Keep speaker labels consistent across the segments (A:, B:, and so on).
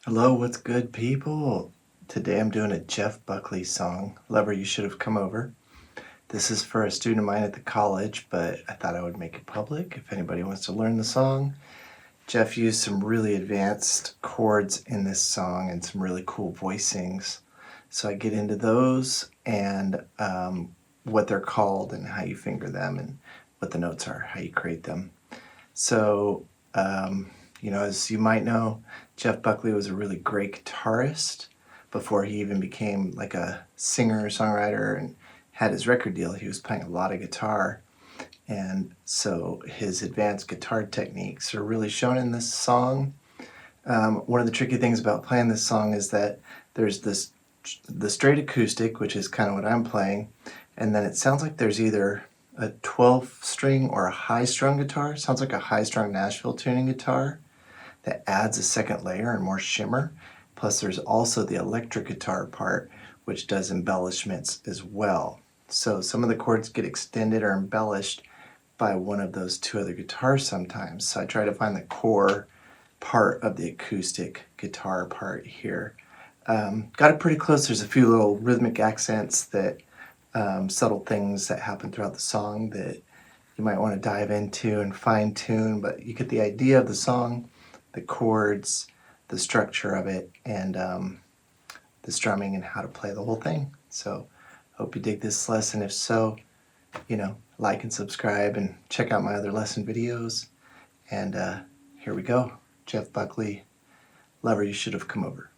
A: Hello, what's good, people? Today I'm doing a Jeff Buckley song, Lover You Should Have Come Over. This is for a student of mine at the college, but I thought I would make it public if anybody wants to learn the song. Jeff used some really advanced chords in this song and some really cool voicings. So I get into those and what they're called and how you finger them and what the notes are, how you create them. So, as you might know, Jeff Buckley was a really great guitarist before he even became like a singer, songwriter, and had his record deal. He was playing a lot of guitar. And so his advanced guitar techniques are really shown in this song. One of the tricky things about playing this song is that there's the straight acoustic, which is kind of what I'm playing, and then it sounds like there's either a 12 string or a high strung guitar. It sounds like a high strung Nashville tuning guitar that adds a second layer and more shimmer. Plus there's also the electric guitar part, which does embellishments as well. So some of the chords get extended or embellished by one of those two other guitars sometimes. So I try to find the core part of the acoustic guitar part here. Got it pretty close. There's a few little rhythmic accents that subtle things that happen throughout the song that you might want to dive into and fine tune, but you get the idea of the song, the chords, the structure of it, and the strumming and how to play the whole thing. So hope you dig this lesson. If so, like and subscribe and check out my other lesson videos. And here we go. Jeff Buckley, Lover You Should Have Come Over.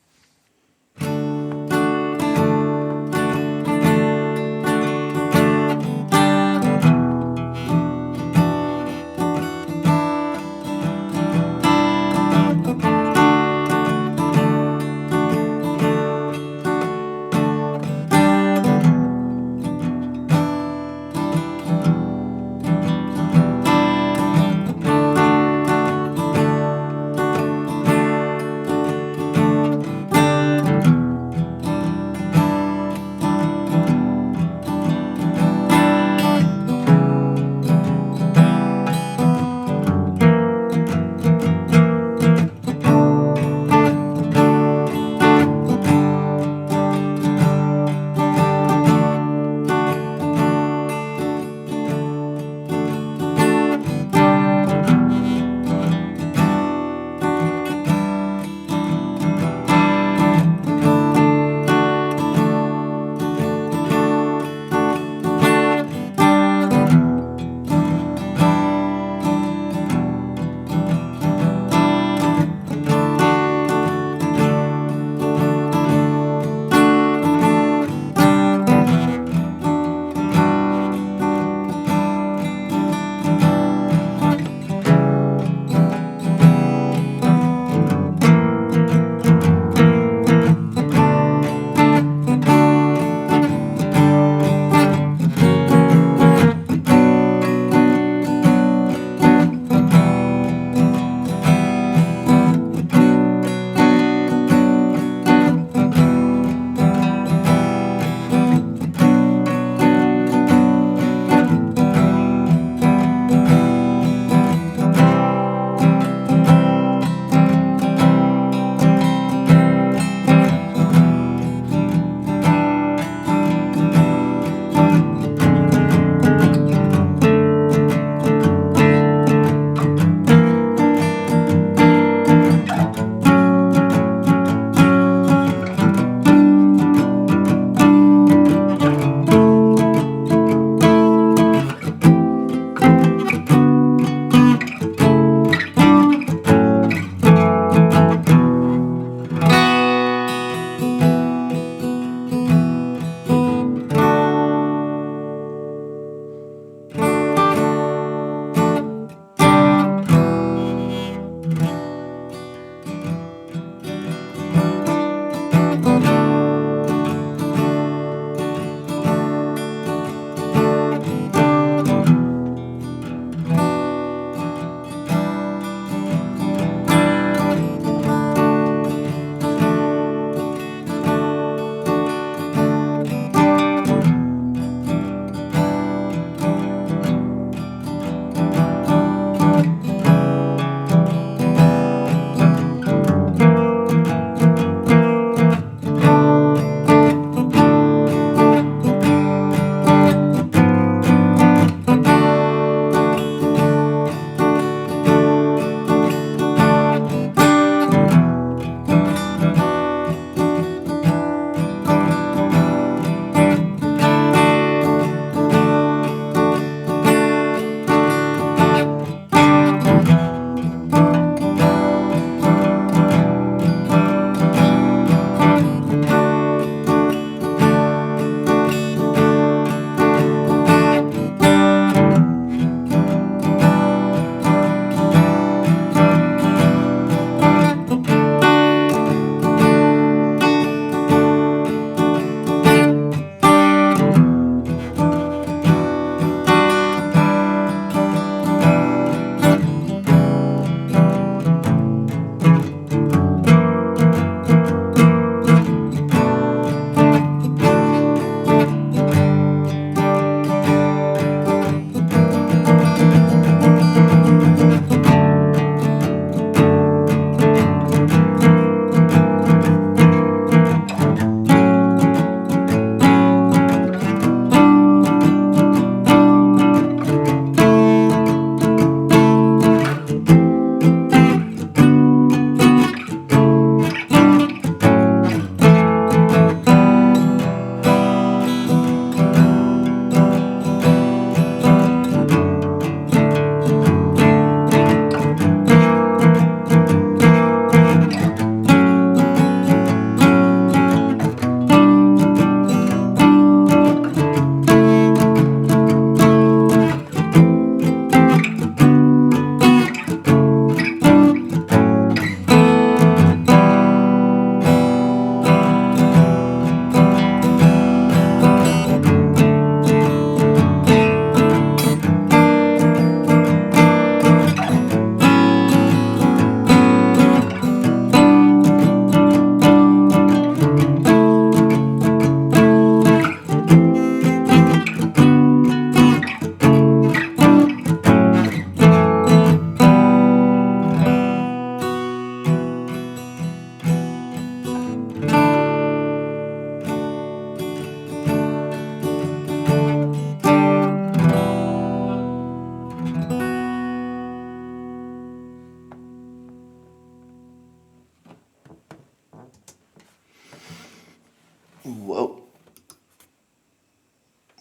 A: Whoa.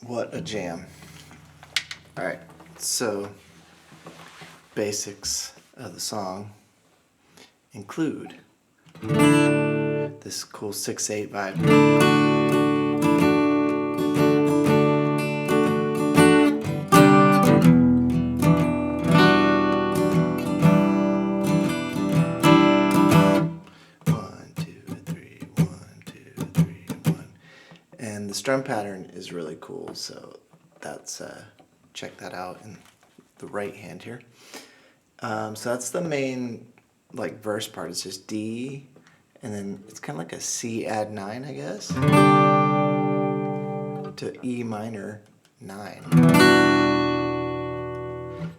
A: What a jam. Alright, so basics of the song include this cool 6/8 vibe. 1, 2, 3, 1, 2, 3, 1. And the strum pattern is really cool, so that's check that out in the right hand here. So that's the main like verse part. It's just D, and then it's kind of like a C add 9, I guess, to E minor 9.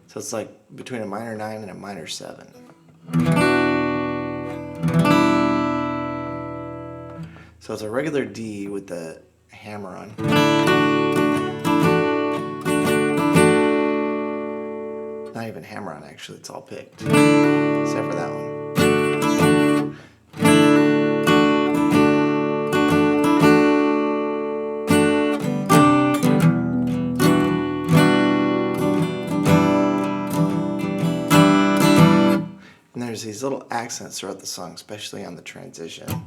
A: So it's like between a minor 9 and a minor 7. So it's a regular D with the hammer on. Not even hammer on, actually, it's all picked, except for that one. And there's these little accents throughout the song, especially on the transition.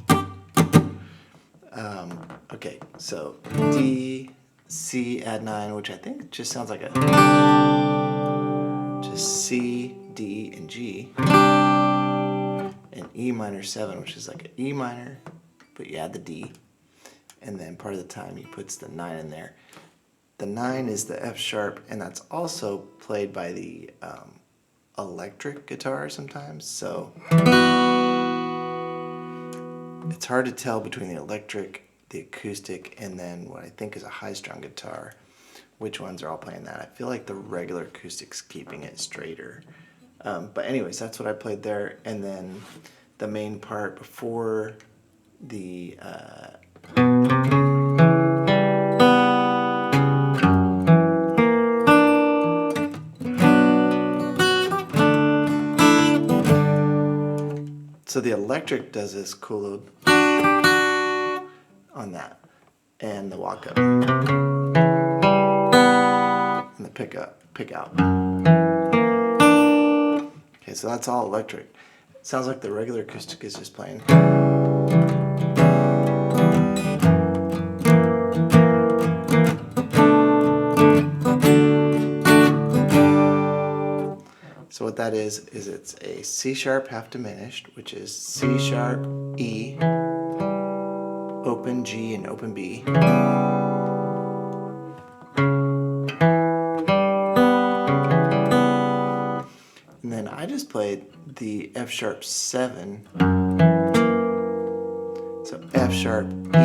A: Okay, so D, C add 9, which I think just sounds like a just C, D, and G, and E minor 7, which is like an E minor, but you add the D, and then part of the time he puts the 9 in there. The 9 is the F sharp, and that's also played by the electric guitar sometimes, so it's hard to tell between the electric, the acoustic, and then what I think is a high-strung guitar, which ones are all playing that. I feel like the regular acoustic's keeping it straighter. But anyways, that's what I played there. And then the main part before the so the electric does this cool little on that, and the walk up, and the pick out. Okay, so that's all electric. It sounds like the regular acoustic is just playing. So what that is it's a C sharp half diminished, which is C sharp, E, open G, and open B. And then I just played the F sharp 7. So F sharp, E,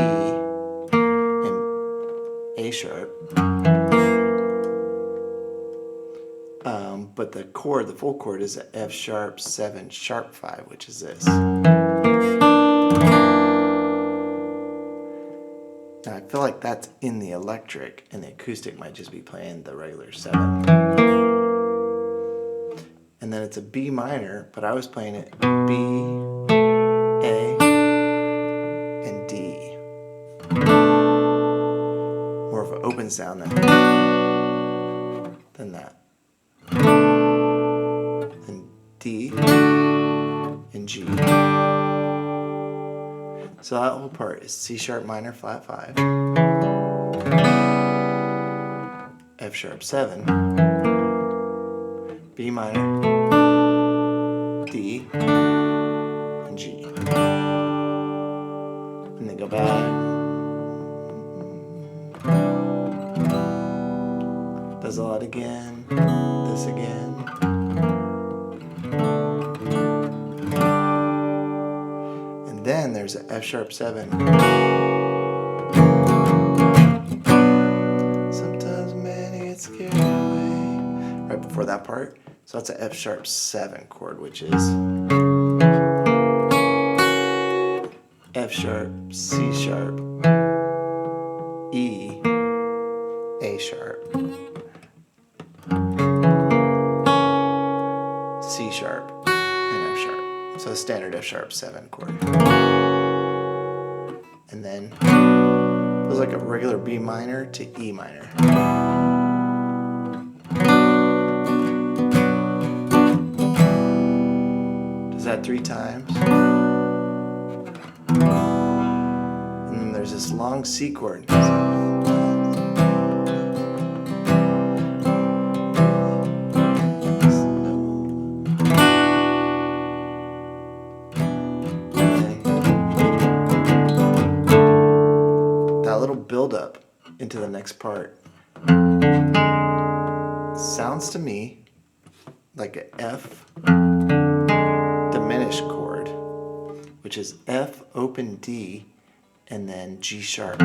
A: and A sharp. But the chord, the full chord, is a F sharp 7 sharp 5, which is this. Now I feel like that's in the electric, and the acoustic might just be playing the regular 7. And then it's a B minor, but I was playing it B, A, and D. More of an open sound than that. And D and G. So that whole part is C sharp minor flat 5, F sharp 7, B minor, D, and G. And then go back. Does all that again, this again. And then there's an F sharp 7. Sometimes man gets scared away. Right before that part. So that's an F sharp 7 chord, which is F sharp, C sharp, E, A sharp, C sharp, and F sharp. So a standard F sharp 7 chord. and then it goes like a regular B minor to E minor. Does that 3 times. And then there's this long C chord. Build up into the next part sounds to me like a F diminished chord, which is F open D and then G sharp.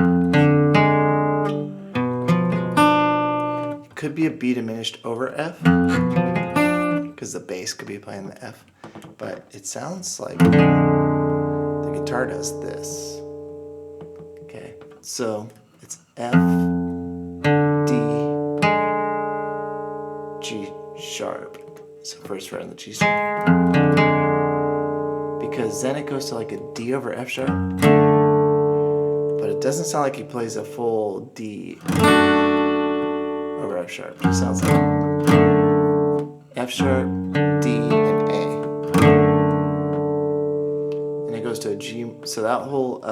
A: It could be a B diminished over F because the bass could be playing the F, but it sounds like the guitar does this. Okay, so it's F, D, G sharp. So first fret on the G string. Because then it goes to like a D over F sharp. But it doesn't sound like he plays a full D over F sharp. It sounds like F sharp, D, and A. And it goes to a G. So that whole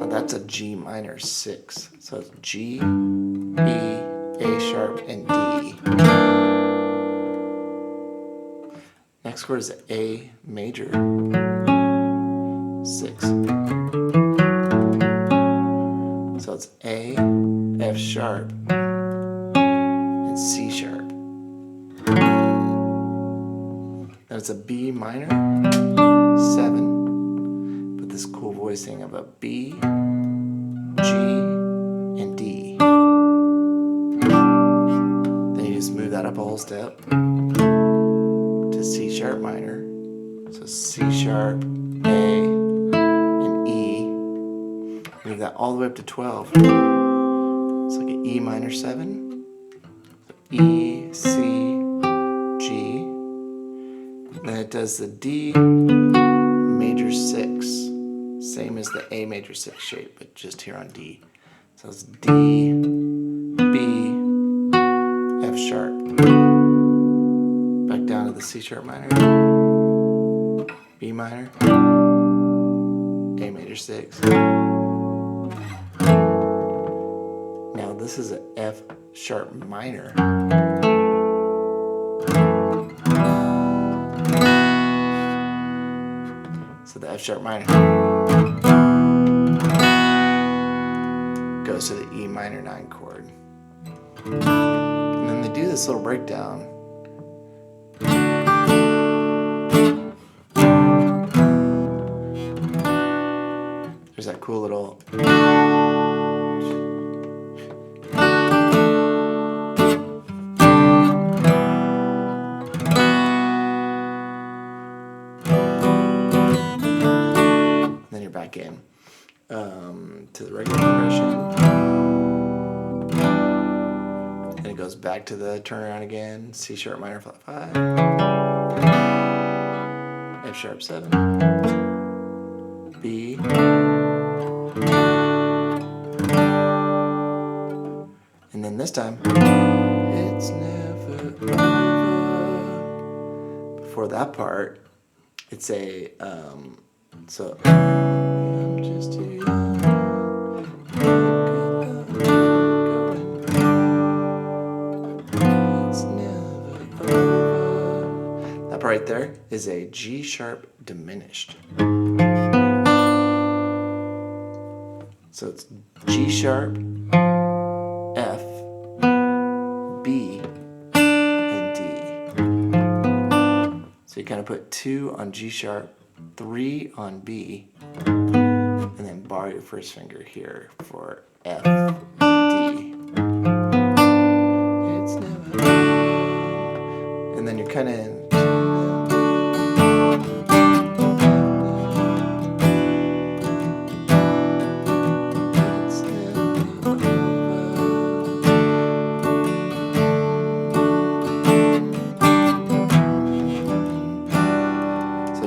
A: that's a G minor 6. So it's G, E, A sharp, and D. Next chord is A major 6. So it's A, F sharp, and C sharp. Then it's a B minor 7. But this cool voicing of a B, G, and D. Then you just move that up a whole step to C sharp minor. So C sharp, A, and E. Move that all the way up to 12. It's like an E minor 7. So E, C, G. Then it does the D major 6. Same as the A major 6 shape, but just here on D. So it's D, B, F sharp. Back down to the C sharp minor, B minor, A major 6. Now this is an F sharp minor. So the F sharp minor goes to the E minor 9 chord. And then they do this little breakdown. There's that cool little back in to the regular progression, and it goes back to the turnaround again. C sharp minor flat 5, F sharp 7, B, and then this time it's never over. Before that part, it's a so I'm just too young. It's never over. That part right there is a G sharp diminished. So it's G sharp, F, B, and D. So you kind of put 2 on G sharp, 3 on B, and then bar your first finger here for F and D. It's never, and then you're kind of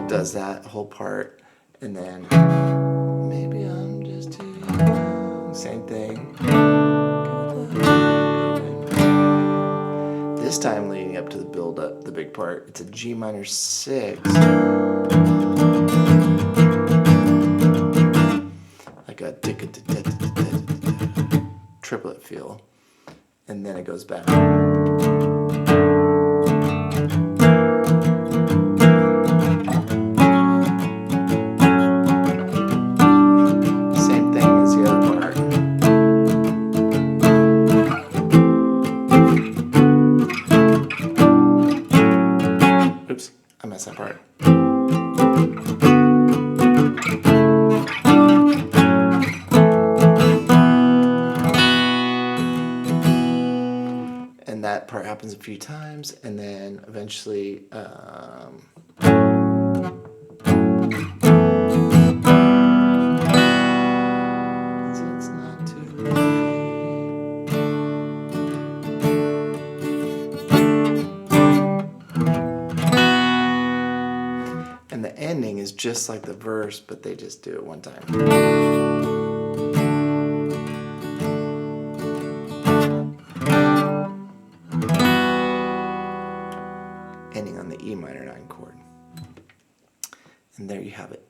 A: it does that whole part, and then maybe I'm just too young. Same thing. This time leading up to the build up, the big part, it's a G minor 6. Like a triplet feel. And then it goes back. Same thing as the other part. Oops, I messed that part. And that part happens a few times, and then eventually it's not too late. And the ending is just like the verse, but they just do it one time. Ending on the E minor 9 chord. And there you have it.